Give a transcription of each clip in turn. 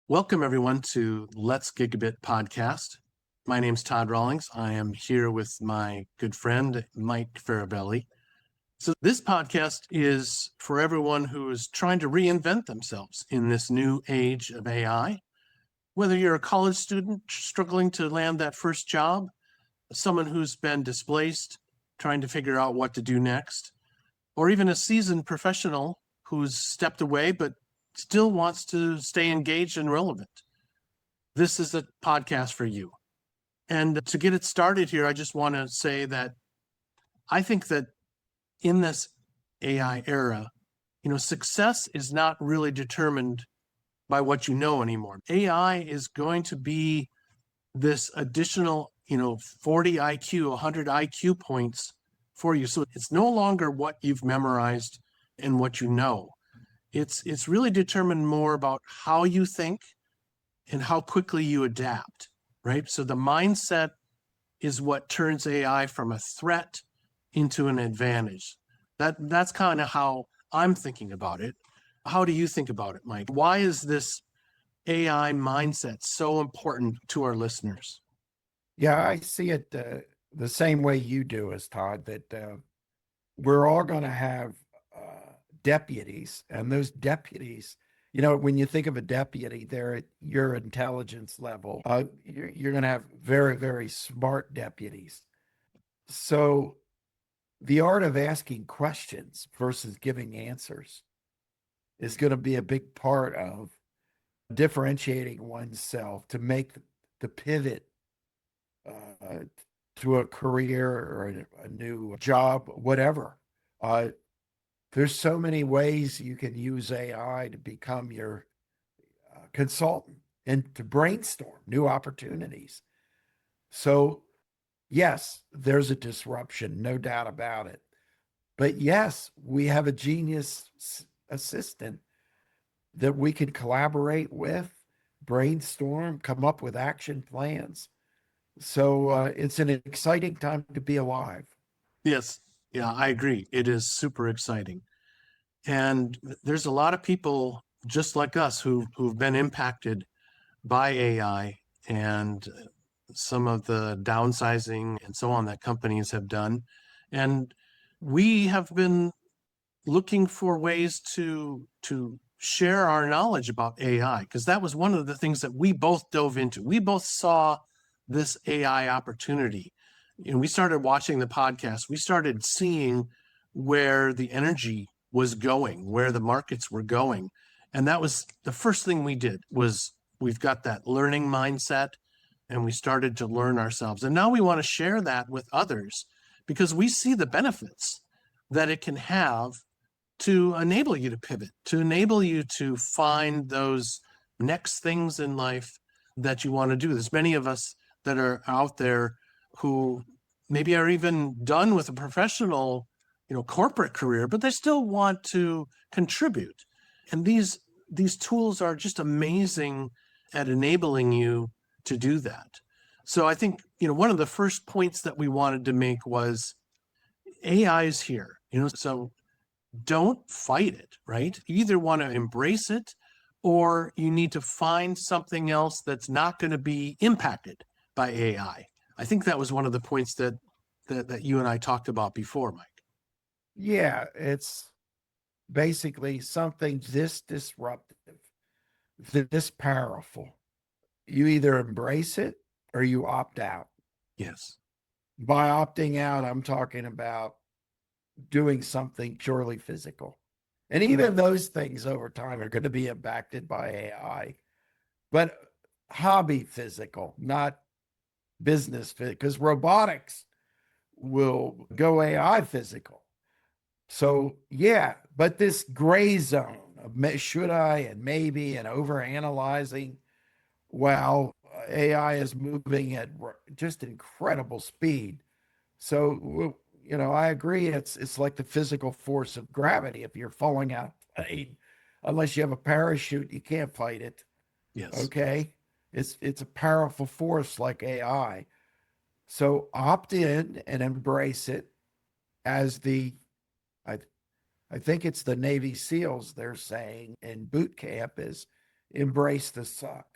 Welcome, everyone, to Let's Gigabit podcast. My name's Todd Rawlings. I am here with my good friend, Mike Farabelli. So this podcast is for everyone who is trying to reinvent themselves in this new age of AI. Whether you're a college student struggling to land that first job, someone who's been displaced, trying to figure out what to do next, or even a seasoned professional who's stepped away but still wants to stay engaged and relevant. This is a podcast for you. And to get it started here, I just want to say that I think that in this AI era, success is not really determined by what you know anymore. AI is going to be this additional, 40 IQ, 100 IQ points for you. So it's no longer what you've memorized and what you know. It's really determined more about how you think and how quickly you adapt, right? So the mindset is what turns AI from a threat into an advantage. That's kind of how I'm thinking about it. How do you think about it, Mike? Why is this AI mindset so important to our listeners? Yeah, I see it the same way you do, as Todd, that we're all going to have deputies, and those deputies, when you think of a deputy, they're at your intelligence level. You're going to have very, very smart deputies. So the art of asking questions versus giving answers is going to be a big part of differentiating oneself to make the pivot uh, to a career or a new job, whatever. There's so many ways you can use AI to become your consultant and to brainstorm new opportunities. So, yes, there's a disruption, no doubt about it. But yes, we have a genius assistant that we can collaborate with, brainstorm, come up with action plans. So it's an exciting time to be alive. Yes, yeah, I agree. It is super exciting. And there's a lot of people just like us who've been impacted by AI and some of the downsizing and so on that companies have done. And we have been looking for ways to share our knowledge about AI, because that was one of the things that we both dove into. We both saw this AI opportunity. And we started watching the podcast. We started seeing where the energy was going, where the markets were going. And that was the first thing we did was we've got that learning mindset and we started to learn ourselves. And now we want to share that with others because we see the benefits that it can have to enable you to pivot, to enable you to find those next things in life that you want to do. There's many of us that are out there who maybe are even done with a professional, corporate career, but they still want to contribute. And these tools are just amazing at enabling you to do that. So I think, one of the first points that we wanted to make was AI is here, so don't fight it, right? You either want to embrace it or you need to find something else that's not going to be impacted by AI. I think that was one of the points that you and I talked about before, Mike. Yeah, it's basically something this disruptive, this powerful. You either embrace it or you opt out. Yes. By opting out, I'm talking about doing something purely physical. And even those things over time are going to be impacted by AI, but hobby physical, not business physical, because robotics will go AI physical. So, yeah, but this gray zone of should I and maybe and over analyzing, while AI is moving at just incredible speed. So, I agree. It's like the physical force of gravity. If you're falling out of plane, unless you have a parachute, you can't fight it. Yes. Okay, it's a powerful force like AI. So opt in and embrace it as I I think it's the Navy SEALs they're saying in boot camp is embrace the suck.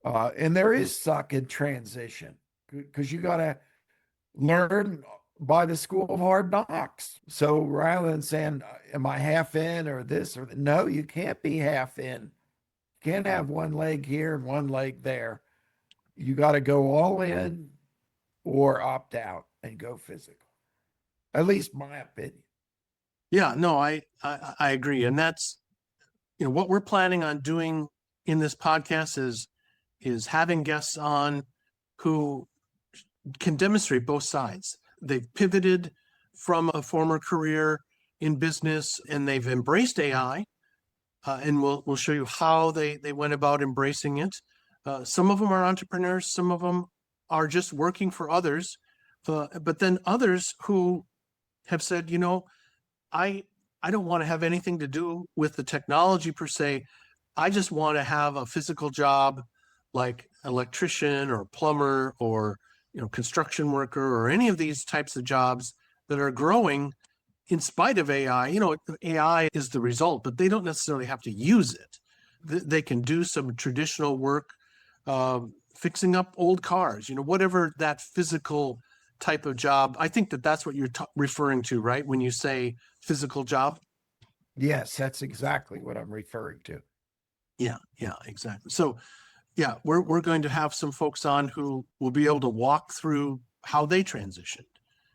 And there is suck in transition because you got to learn by the school of hard knocks. So rather than saying, am I half in or this or that? No, you can't be half in. You can't have one leg here and one leg there. You got to go all in or opt out and go physical. At least my opinion. Yeah, no, I agree. And that's, what we're planning on doing in this podcast is having guests on who can demonstrate both sides. They've pivoted from a former career in business and they've embraced AI. And we'll show you how they went about embracing it. Some of them are entrepreneurs, some of them are just working for others. But then others who have said, I don't want to have anything to do with the technology per se. I just want to have a physical job like electrician or plumber or construction worker or any of these types of jobs that are growing in spite of AI. AI is the result, but they don't necessarily have to use it. They can do some traditional work, fixing up old cars, whatever that physical type of job. I think that's what you're referring to, right? When you say physical job. Yes, that's exactly what I'm referring to. Yeah, exactly. So yeah, we're going to have some folks on who will be able to walk through how they transitioned.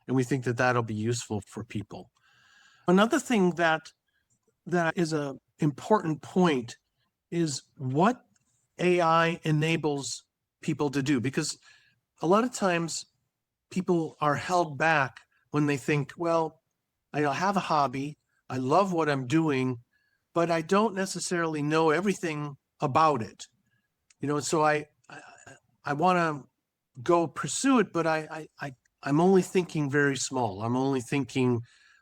And we think that that'll be useful for people. Another thing that is a important point is what AI enables people to do, because a lot of times people are held back when they think, well, I have a hobby, I love what I'm doing, but I don't necessarily know everything about it. So I want to go pursue it, but I'm only thinking very small. I'm only thinking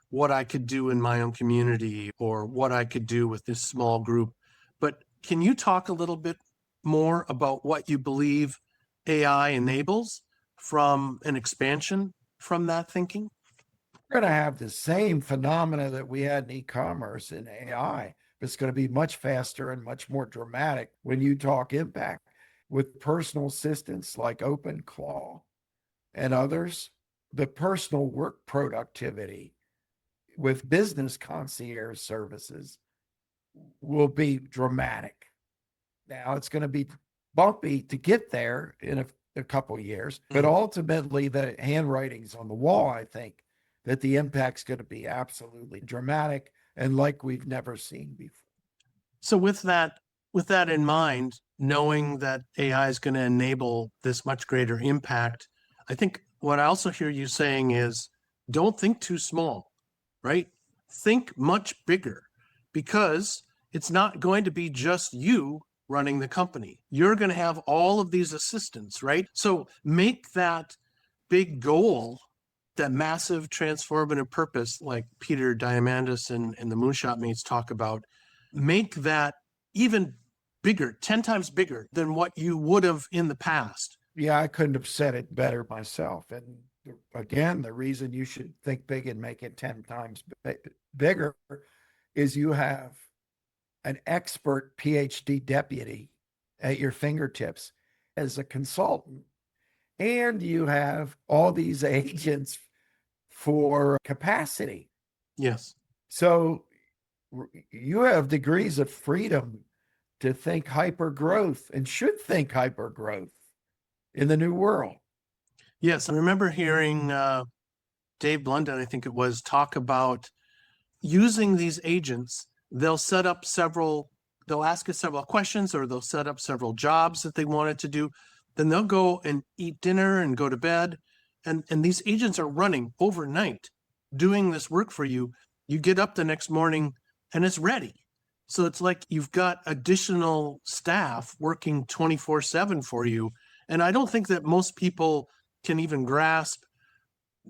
what I could do in my own community or what I could do with this small group. But can you talk a little bit more about what you believe AI enables from an expansion from that thinking? We're going to have the same phenomena that we had in e-commerce in AI. It's going to be much faster and much more dramatic when you talk impact with personal assistants like OpenClaw and others. The personal work productivity with business concierge services will be dramatic. Now it's going to be bumpy to get there in a couple of years, but ultimately the handwriting's on the wall. I think that the impact's going to be absolutely dramatic and like we've never seen before. So with that in mind, knowing that AI is going to enable this much greater impact, I think what I also hear you saying is don't think too small, right? Think much bigger, because it's not going to be just you running the company. You're going to have all of these assistants, right? So make that big goal, that massive transformative purpose, like Peter Diamandis and the Moonshot Mates talk about, make that even bigger, 10 times bigger than what you would have in the past. Yeah, I couldn't have said it better myself. And again, the reason you should think big and make it 10 times bigger is you have an expert PhD deputy at your fingertips as a consultant, and you have all these agents for capacity. Yes. So you have degrees of freedom to think hyper growth and should think hyper growth in the new world. Yes. I remember hearing Dave Blunden, I think it was, talk about using these agents. They'll ask us several questions, or they'll set up several jobs that they wanted to do. Then they'll go and eat dinner and go to bed. And these agents are running overnight, doing this work for you. You get up the next morning and it's ready. So it's like you've got additional staff working 24/7 for you. And I don't think that most people can even grasp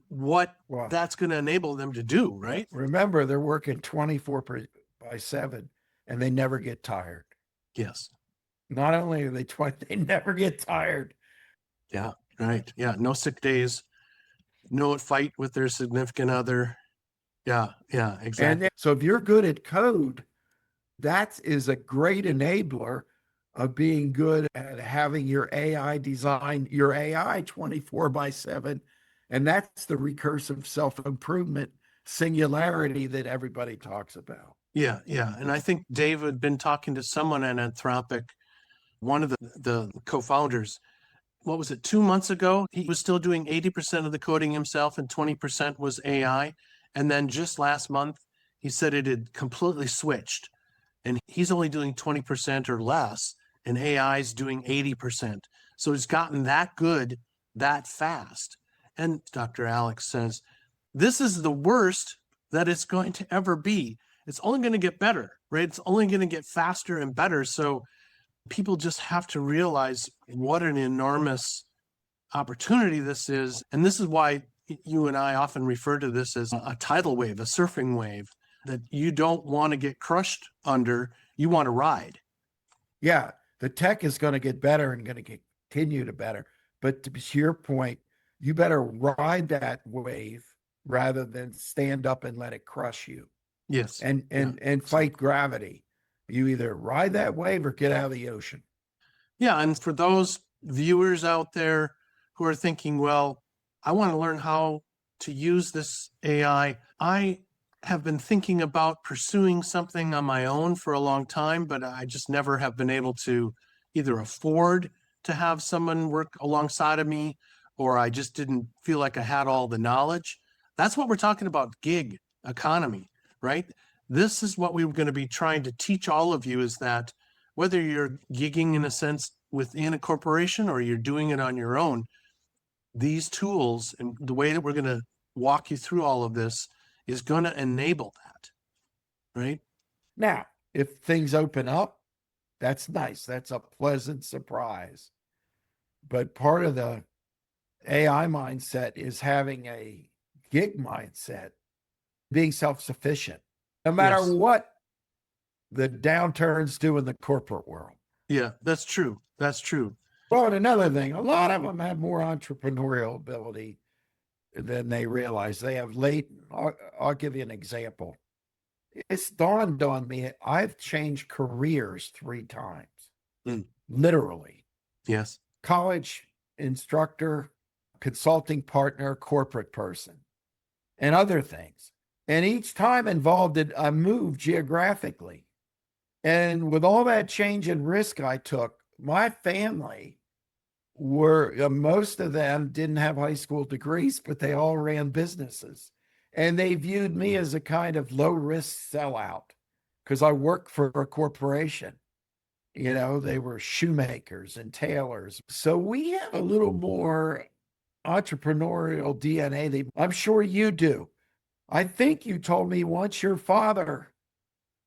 what that's going to enable them to do, right? Remember, they're working 24/7 and they never get tired. Yes. Not only are they never get tired. Yeah, right. Yeah, no sick days, no fight with their significant other. Yeah, exactly. And so if you're good at code, that is a great enabler of being good at having your AI design your AI 24/7. And that's the recursive self-improvement singularity that everybody talks about. Yeah, yeah. And I think Dave had been talking to someone at Anthropic, one of the co-founders. What was it, 2 months ago? He was still doing 80% of the coding himself and 20% was AI. And then just last month, he said it had completely switched. And he's only doing 20% or less, and AI is doing 80%. So it's gotten that good that fast. And Dr. Alex says, this is the worst that it's going to ever be. It's only going to get better, right? It's only going to get faster and better. So people just have to realize what an enormous opportunity this is. And this is why you and I often refer to this as a tidal wave, a surfing wave that you don't want to get crushed under. You want to ride. Yeah, the tech is going to get better and going to continue to better. But to your point, you better ride that wave rather than stand up and let it crush you. Yes. And fight gravity. You either ride that wave or get out of the ocean. Yeah. And for those viewers out there who are thinking, well, I want to learn how to use this AI. I have been thinking about pursuing something on my own for a long time, but I just never have been able to either afford to have someone work alongside of me, or I just didn't feel like I had all the knowledge. That's what we're talking about, gig economy, right? This is what we were going to be trying to teach all of you, is that whether you're gigging in a sense within a corporation or you're doing it on your own, these tools and the way that we're going to walk you through all of this is going to enable that, right? Now, if things open up, that's nice. That's a pleasant surprise. But part of the AI mindset is having a gig mindset, being self-sufficient, no matter Yes. what the downturns do in the corporate world. Yeah, that's true. That's true. Well, and another thing, a lot of them have more entrepreneurial ability than they realize. They have latent. I'll give you an example. It's dawned on me, I've changed careers 3 times, literally. Yes. College instructor, consulting partner, corporate person, and other things. And each time involved a move geographically. And with all that change and risk I took, my family most of them didn't have high school degrees, but they all ran businesses. And they viewed me as a kind of low risk sellout because I worked for a corporation. You know, they were shoemakers and tailors. So we have a little more entrepreneurial DNA than I'm sure you do. I think you told me once your father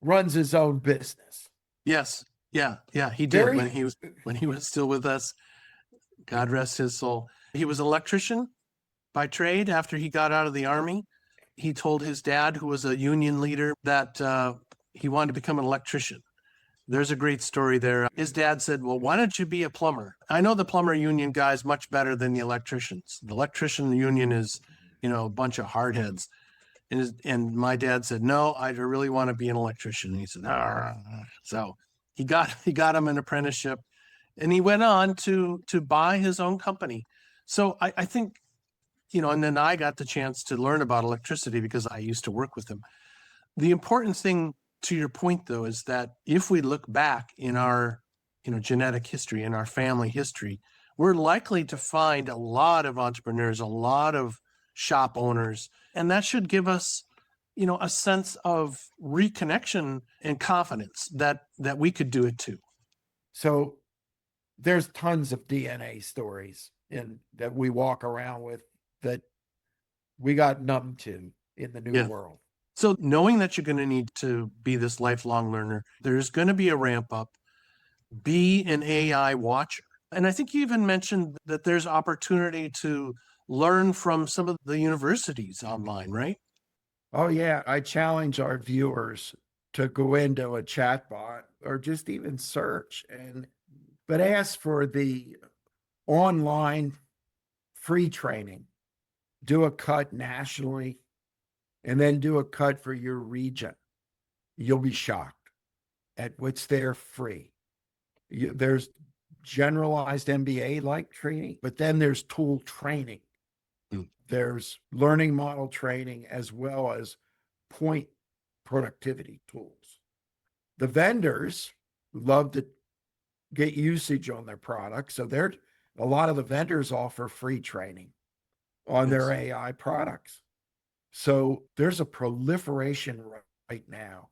runs his own business. Yes. Yeah. Yeah. He did when he was still with us. God rest his soul. He was an electrician by trade after he got out of the army. He told his dad, who was a union leader, that he wanted to become an electrician. There's a great story there. His dad said, well, why don't you be a plumber? I know the plumber union guys much better than the electricians. The electrician union is, a bunch of hardheads. And my dad said, no, I really want to be an electrician. And he said, "Arr." So he got him an apprenticeship, and he went on to buy his own company. So I think, and then I got the chance to learn about electricity because I used to work with him. The important thing, to your point, though, is that if we look back in our, genetic history, in our family history, we're likely to find a lot of entrepreneurs, a lot of shop owners, and that should give us, a sense of reconnection and confidence that we could do it too. So there's tons of DNA stories that we walk around with that we got numb to in the new world. So knowing that you're going to need to be this lifelong learner, there's going to be a ramp up. Be an AI watcher. And I think you even mentioned that there's opportunity to learn from some of the universities online, right? Oh, yeah. I challenge our viewers to go into a chatbot or just even search but ask for the online free training. Do a cut nationally and then do a cut for your region. You'll be shocked at what's there free. There's generalized MBA like training, but then there's tool training. Mm. There's learning model training as well as point productivity tools. The vendors love to get usage on their products. So a lot of the vendors offer free training on their Yes. AI products. So there's a proliferation right now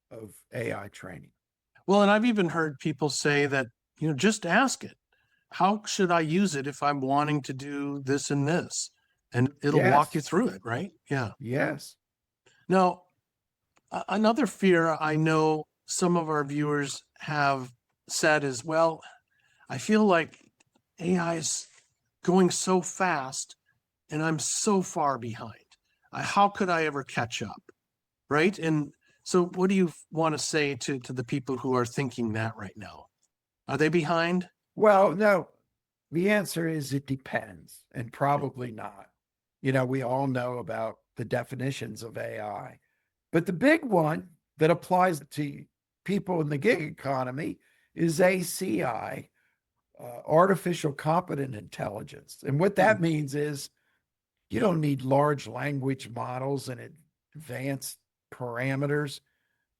of AI training. Well, and I've even heard people say that, just ask it. How should I use it if I'm wanting to do this and this? And it'll walk you Yes. through it, right? Yeah. Yes. Now, another fear I know some of our viewers have said is, well, I feel like AI is going so fast and I'm so far behind. How could I ever catch up? Right. And so, what do you want to say to the people who are thinking that right now? Are they behind? Well, no, the answer is it depends, and probably not. We all know about the definitions of AI, but the big one that applies to people in the gig economy is ACI, artificial competent intelligence. And what that means is you don't need large language models and advanced parameters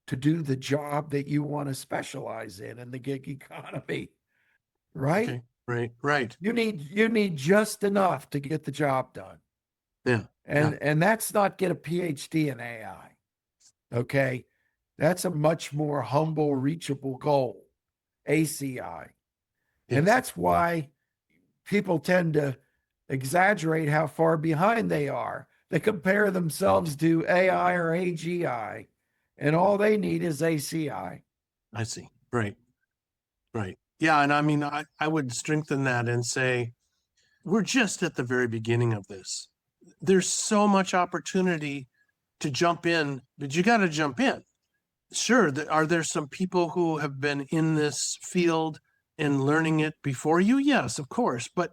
to do the job that you want to specialize in the gig economy, right? Okay. Right. Right. You need just enough to get the job done. Yeah. Yeah. And that's not get a PhD in AI. Okay. That's a much more humble, reachable goal, ACI. And Yes. that's why people tend to exaggerate how far behind they are. They compare themselves to AI or AGI, and all they need is ACI. I see. Right. Right. Yeah. And I mean, I would strengthen that and say, we're just at the very beginning of this. There's so much opportunity to jump in, but you got to jump in. Sure. Are there some people who have been in this field and learning it before you? Yes, of course. But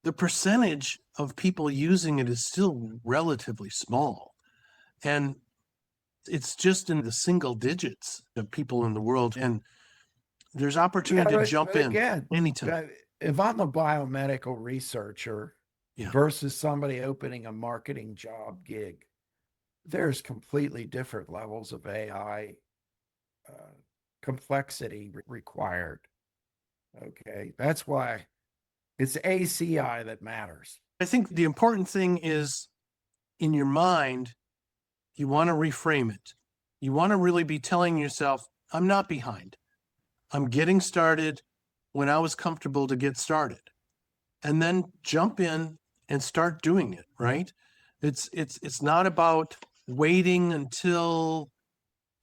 the percentage of people using it is still relatively small. And it's just in the single digits of people in the world. And there's Yeah, opportunity to jump but in again, anytime. if I'm a biomedical researcher Yeah. versus somebody opening a marketing job gig, there's completely different levels of AI uh, complexity required. Okay. That's why it's ACI that matters. I think the important thing is in your mind, you want to reframe it. You want to really be telling yourself, I'm not behind. I'm getting started when I was comfortable to get started. And then jump in and start doing it, right? It's not about waiting until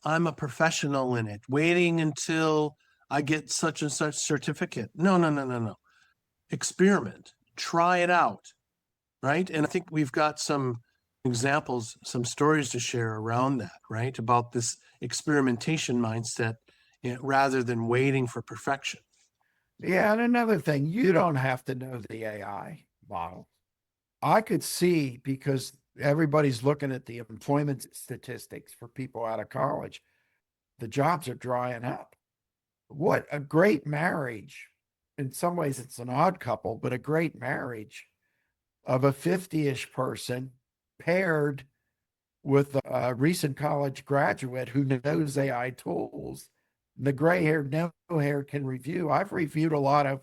I'm a professional in it, waiting until I get such and such certificate. No, no, no, no, no. Experiment, try it out, right? And I think we've got some examples, some stories to share around that, right? About this experimentation mindset, rather than waiting for perfection. Yeah. And another thing, you don't have to know the AI model. I could see because everybody's looking at the employment statistics for people out of college, the jobs are drying up. What a great marriage. In some ways, it's an odd couple, but a great marriage of a 50-ish person paired with a recent college graduate who knows AI tools. The gray haired, no hair can review. I've reviewed a lot of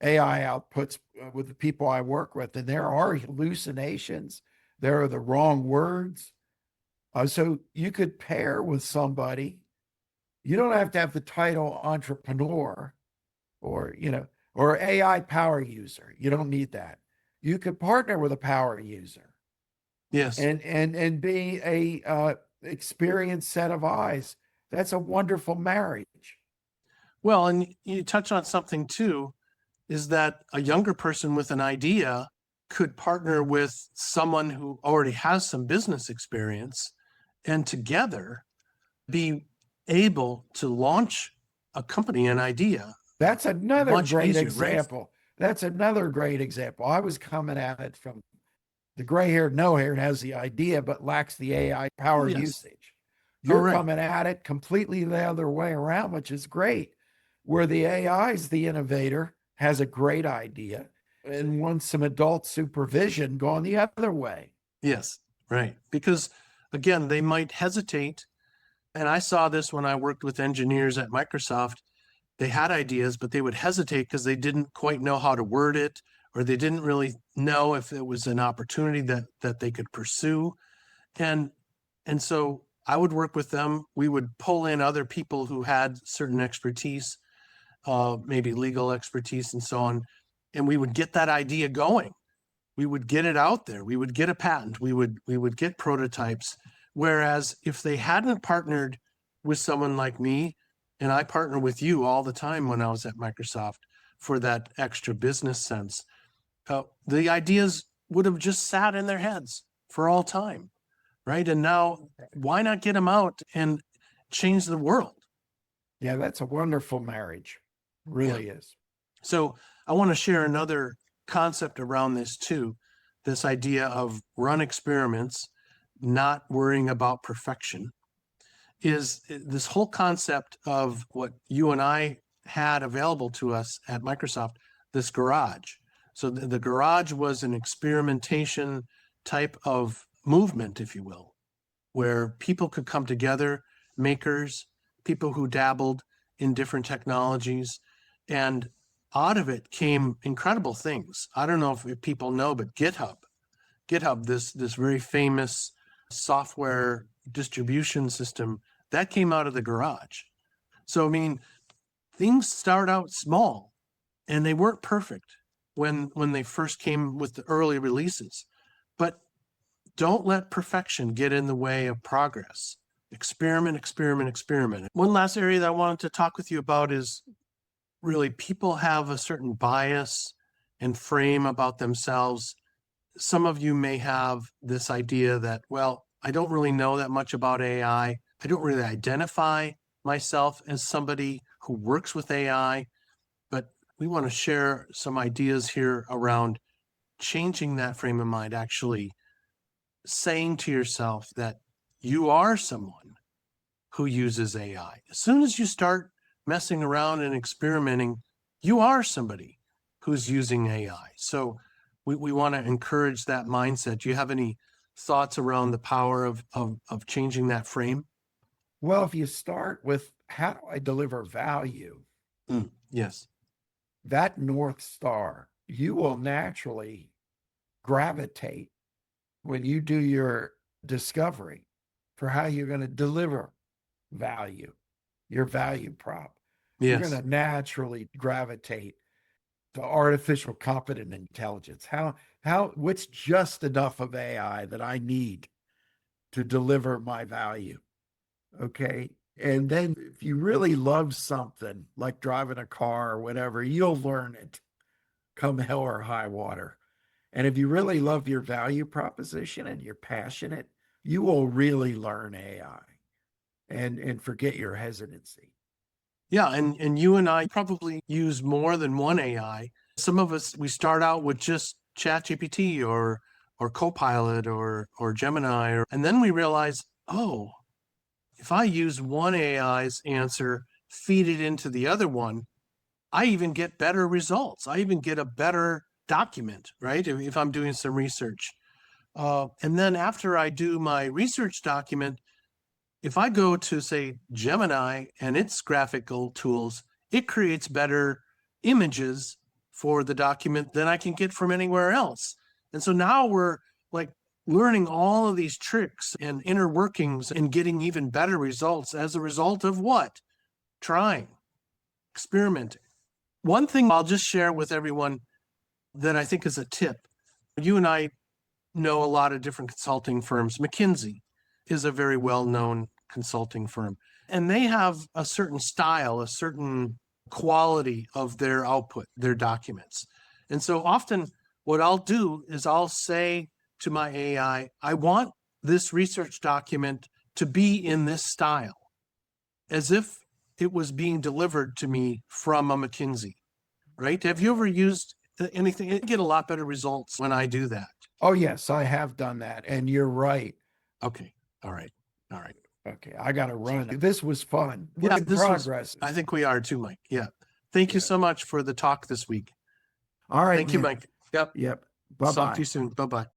AI outputs with the people I work with, and there are hallucinations. There are the wrong words. So you could pair with somebody. You don't have to have the title entrepreneur or, or AI power user. You don't need that. You could partner with a power user Yes. and be a experienced set of eyes. That's a wonderful marriage. Well, and you touch on something too, is that a younger person with an idea could partner with someone who already has some business experience and together be able to launch a company, an idea That's another much great easier, right? example. That's another great example. I was coming at it from the gray haired, no haired has the idea, but lacks the AI power Yes. usage. All You're right. coming at it completely the other way around, which is great. where the AI is the innovator, has a great idea, and wants some adult supervision going the other way. Yes, right. Because again, they might hesitate. And I saw this when I worked with engineers at Microsoft. They had ideas, but they would hesitate because they didn't quite know how to word it, or they didn't really know if it was an opportunity that they could pursue. And and so I would work with them. We would pull in other people who had certain expertise, maybe legal expertise and so on, and we would get that idea going. We would get it out there. We would get a patent. We would get prototypes. Whereas if they hadn't partnered with someone like me, and I partner with you all the time when I was at Microsoft for that extra business sense, the ideas would have just sat in their heads for all time, right? And now, why not get them out and change the world? Yeah, that's a wonderful marriage. Really is. So I want to share another concept around this too. This idea of run experiments, not worrying about perfection, is this whole concept of what you and I had available to us at Microsoft, this garage. So the garage was an experimentation type of movement, if you will, where people could come together, makers, people who dabbled in different technologies, and out of it came incredible things. I don't know if people know, but GitHub, this very famous software distribution system, that came out of the garage. So I mean, things start out small, and they weren't perfect when they first came with the early releases. But don't let perfection get in the way of progress. Experiment, experiment, experiment. One last area that I wanted to talk with you about is really people have a certain bias and frame about themselves. Some of you may have this idea that, well, I don't really know that much about AI. I don't really identify myself as somebody who works with AI, but we want to share some ideas here around changing that frame of mind, actually saying to yourself that you are someone who uses AI. As soon as you start messing around and experimenting, you are somebody who's using AI. So we want to encourage that mindset. Do you have any thoughts around the power of changing that frame? Well, if you start with how do I deliver value, Yes. that North Star, you will naturally gravitate when you do your discovery for how you're going to deliver value, your value prop. You're Yes. going to naturally gravitate to artificial competent intelligence. What's just enough of AI that I need to deliver my value? Okay. And then if you really love something like driving a car or whatever, you'll learn it come hell or high water. And if you really love your value proposition and you're passionate, you will really learn AI and forget your hesitancy. Yeah, and you and I probably use more than one AI. Some of us, we start out with just ChatGPT or Copilot or Gemini, and then we realize, oh, if I use one AI's answer, feed it into the other one, I even get better results. I even get a better document, right? If I'm doing some research. And then after I do my research document, if I go to, say, Gemini and its graphical tools, it creates better images for the document than I can get from anywhere else. And so now we're like learning all of these tricks and inner workings and getting even better results as a result of what? Trying, experimenting. One thing I'll just share with everyone that I think is a tip. You and I know a lot of different consulting firms. McKinsey is a very well-known consulting firm, and they have a certain style, a certain quality of their output, their documents. And so often what I'll do is I'll say to my AI, I want this research document to be in this style, as if it was being delivered to me from a McKinsey, right? Have you ever used anything? I get a lot better results when I do that. Oh, yes, I have done that. And you're right. Okay. All right. All right. Okay, I got to run. This was fun. Yeah, Look at this was, progress. I think we are too, Mike. Yeah. Thank you Yeah. so much for the talk this week. All right, Thank you, man. Mike. Yep. Yep. Talk to Bye-bye. you soon. Bye-bye.